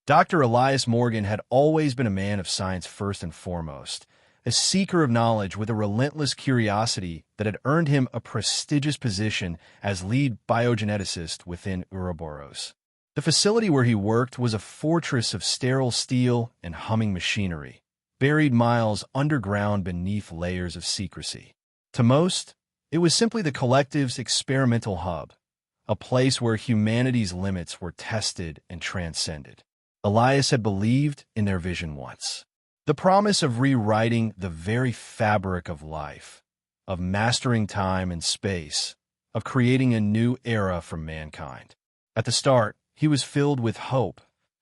Dr. Elias Morgan had always been a man of science first and foremost, a seeker of knowledge with a relentless curiosity that had earned him a prestigious position as lead biogeneticist within Ouroboros. The facility where he worked was a fortress of sterile steel and humming machinery, buried miles underground beneath layers of secrecy. To most, it was simply the collective's experimental hub, a place where humanity's limits were tested and transcended. Elias had believed in their vision once. The promise of rewriting the very fabric of life, of mastering time and space, of creating a new era for mankind. At the start, he was filled with hope,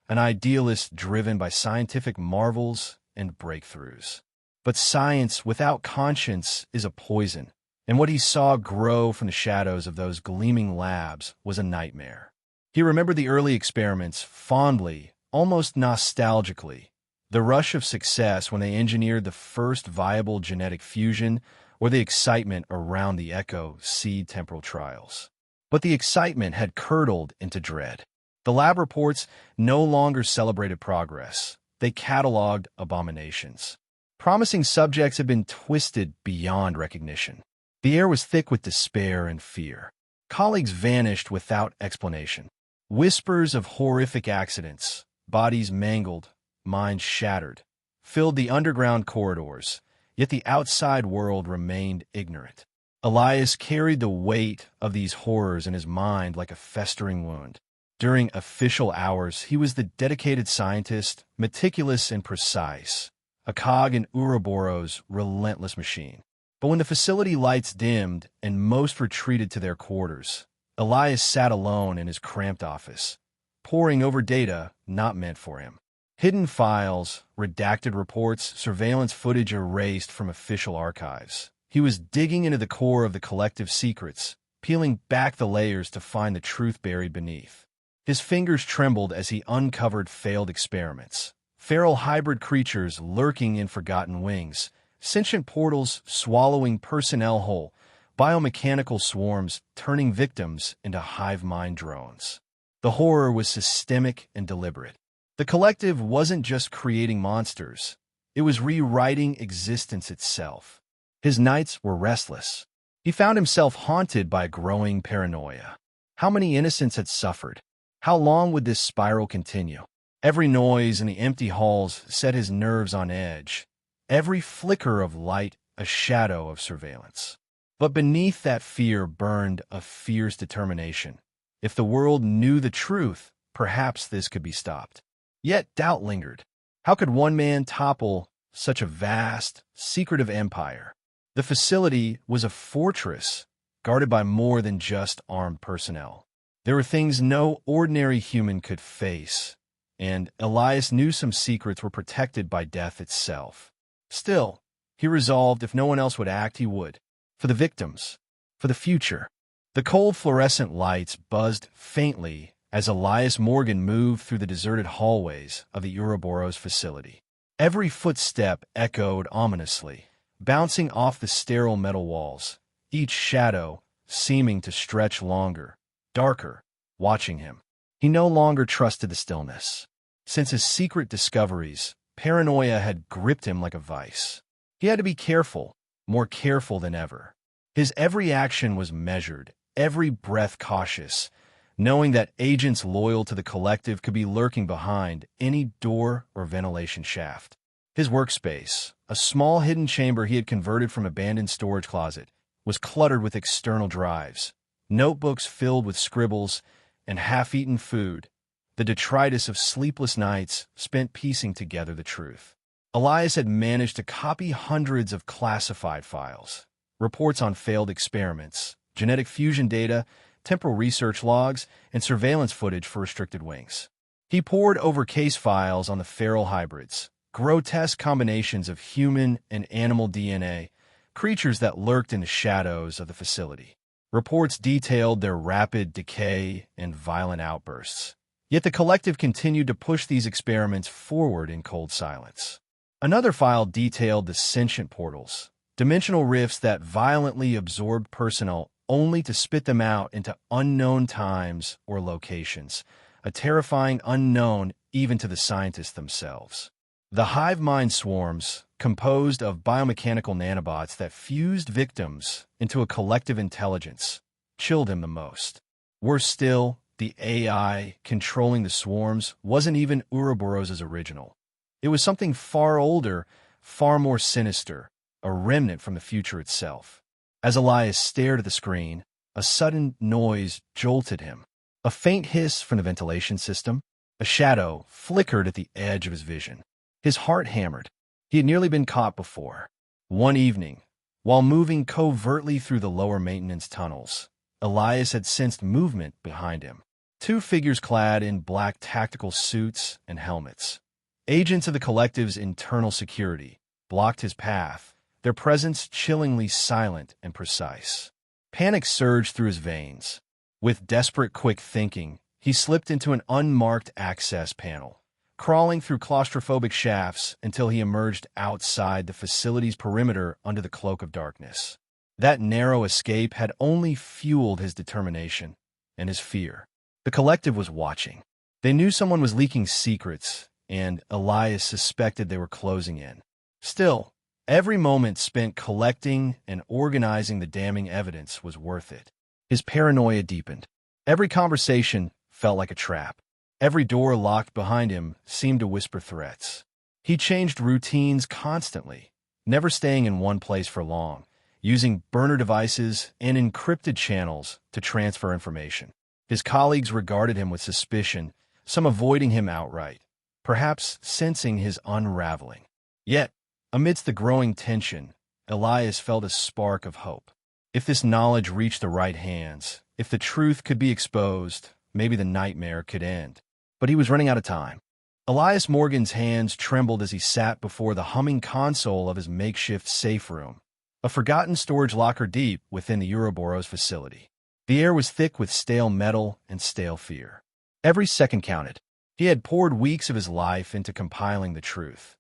an idealist driven by scientific marvels and breakthroughs. But science without conscience is a poison, and what he saw grow from the shadows of those gleaming labs was a nightmare. He remembered the early experiments fondly, almost nostalgically, the rush of success when they engineered the first viable genetic fusion, or the excitement around the ECHO seed temporal trials. But the excitement had curdled into dread. The lab reports no longer celebrated progress. They cataloged abominations. Promising subjects had been twisted beyond recognition. The air was thick with despair and fear. Colleagues vanished without explanation. Whispers of horrific accidents, bodies mangled, minds shattered, filled the underground corridors, yet the outside world remained ignorant. Elias carried the weight of these horrors in his mind like a festering wound. During official hours, he was the dedicated scientist, meticulous and precise, a cog in Ouroboros' relentless machine. But when the facility lights dimmed and most retreated to their quarters, Elias sat alone in his cramped office, poring over data not meant for him. Hidden files, redacted reports, surveillance footage erased from official archives. He was digging into the core of the collective secrets, peeling back the layers to find the truth buried beneath. His fingers trembled as he uncovered failed experiments. Feral hybrid creatures lurking in forgotten wings, sentient portals swallowing personnel whole, biomechanical swarms turning victims into hive mind drones. The horror was systemic and deliberate. The collective wasn't just creating monsters. It was rewriting existence itself. His nights were restless. He found himself haunted by growing paranoia. How many innocents had suffered? How long would this spiral continue? Every noise in the empty halls set his nerves on edge. Every flicker of light a shadow of surveillance. But beneath that fear burned a fierce determination. If the world knew the truth, perhaps this could be stopped. Yet doubt lingered. How could one man topple such a vast, secretive empire? The facility was a fortress, guarded by more than just armed personnel. There were things no ordinary human could face, and Elias knew some secrets were protected by death itself. Still, he resolved if no one else would act, he would. For the victims, for the future. The cold fluorescent lights buzzed faintly as Elias Morgan moved through the deserted hallways of the Ouroboros facility. Every footstep echoed ominously, bouncing off the sterile metal walls, each shadow seeming to stretch longer, darker, watching him. He no longer trusted the stillness. Since his secret discoveries, paranoia had gripped him like a vice. He had to be careful, more careful than ever. His every action was measured, every breath cautious, knowing that agents loyal to the collective could be lurking behind any door or ventilation shaft. His workspace, a small hidden chamber he had converted from abandoned storage closet, was cluttered with external drives, notebooks filled with scribbles, and half-eaten food, the detritus of sleepless nights spent piecing together the truth. Elias had managed to copy hundreds of classified files, reports on failed experiments, genetic fusion data, temporal research logs, and surveillance footage for restricted wings. He pored over case files on the feral hybrids, grotesque combinations of human and animal DNA, creatures that lurked in the shadows of the facility. Reports detailed their rapid decay and violent outbursts. Yet the collective continued to push these experiments forward in cold silence. Another file detailed the sentient portals, dimensional rifts that violently absorbed personnel only to spit them out into unknown times or locations, a terrifying unknown even to the scientists themselves. The hive mind swarms, composed of biomechanical nanobots that fused victims into a collective intelligence, chilled him the most. Worse still, the AI controlling the swarms wasn't even Ouroboros' original. It was something far older, far more sinister, a remnant from the future itself. As Elias stared at the screen, a sudden noise jolted him. A faint hiss from the ventilation system, a shadow flickered at the edge of his vision. His heart hammered. He had nearly been caught before. One evening, while moving covertly through the lower maintenance tunnels, Elias had sensed movement behind him. Two figures clad in black tactical suits and helmets. Agents of the collective's internal security blocked his path, their presence chillingly silent and precise. Panic surged through his veins. With desperate quick thinking, he slipped into an unmarked access panel, crawling through claustrophobic shafts until he emerged outside the facility's perimeter under the cloak of darkness. That narrow escape had only fueled his determination and his fear. The collective was watching. They knew someone was leaking secrets, and Elias suspected they were closing in. Still, every moment spent collecting and organizing the damning evidence was worth it. His paranoia deepened. Every conversation felt like a trap. Every door locked behind him seemed to whisper threats. He changed routines constantly, never staying in one place for long, using burner devices and encrypted channels to transfer information. His colleagues regarded him with suspicion, some avoiding him outright, perhaps sensing his unraveling. Yet, amidst the growing tension, Elias felt a spark of hope. If this knowledge reached the right hands, if the truth could be exposed, maybe the nightmare could end. But he was running out of time. Elias Morgan's hands trembled as he sat before the humming console of his makeshift safe room, a forgotten storage locker deep within the Ouroboros facility. The air was thick with stale metal and stale fear. Every second counted. He had poured weeks of his life into compiling the truth.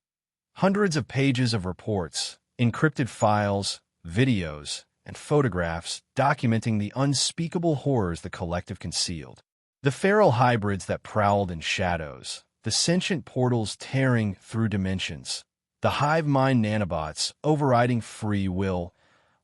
Hundreds of pages of reports, encrypted files, videos, and photographs documenting the unspeakable horrors the collective concealed. The feral hybrids that prowled in shadows, the sentient portals tearing through dimensions, the hive mind nanobots overriding free will,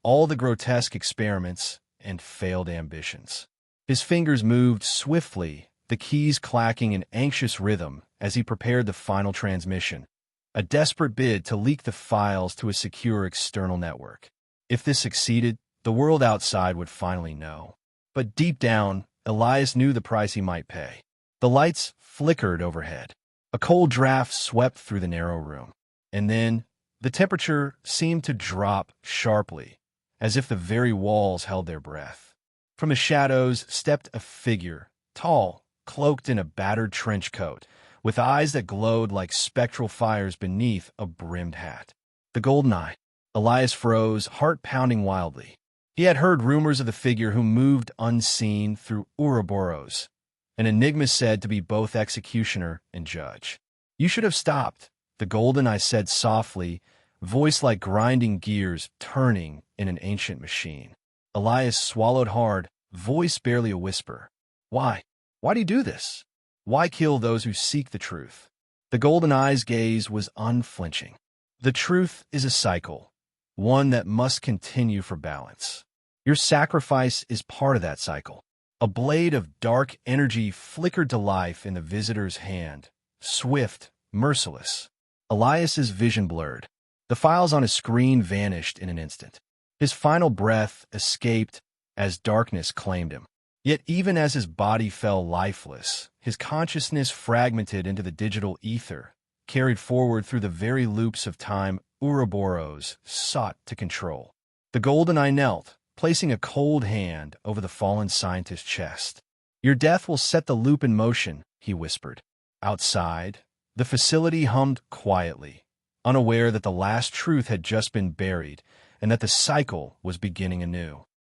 all the grotesque experiments and failed ambitions. His fingers moved swiftly, the keys clacking in anxious rhythm as he prepared the final transmission, a desperate bid to leak the files to a secure external network. If this succeeded, the world outside would finally know. But deep down, Elias knew the price he might pay. The lights flickered overhead. A cold draft swept through the narrow room. And then, the temperature seemed to drop sharply, as if the very walls held their breath. From the shadows stepped a figure, tall, cloaked in a battered trench coat, with eyes that glowed like spectral fires beneath a brimmed hat. The Golden Eye. Elias froze, heart pounding wildly. He had heard rumors of the figure who moved unseen through Ouroboros, an enigma said to be both executioner and judge. "You should have stopped," the Golden Eye said softly, voice like grinding gears turning in an ancient machine. Elias swallowed hard, voice barely a whisper. "Why? Why do you do this? Why kill those who seek the truth?" The Golden Eye's gaze was unflinching. "The truth is a cycle, one that must continue for balance. Your sacrifice is part of that cycle." A blade of dark energy flickered to life in the visitor's hand, swift, merciless. Elias's vision blurred. The files on his screen vanished in an instant. His final breath escaped as darkness claimed him. Yet even as his body fell lifeless, his consciousness fragmented into the digital ether, carried forward through the very loops of time Ouroboros sought to control. The Golden Eye knelt, placing a cold hand over the fallen scientist's chest. "Your death will set the loop in motion," he whispered. Outside, the facility hummed quietly, unaware that the last truth had just been buried and that the cycle was beginning anew.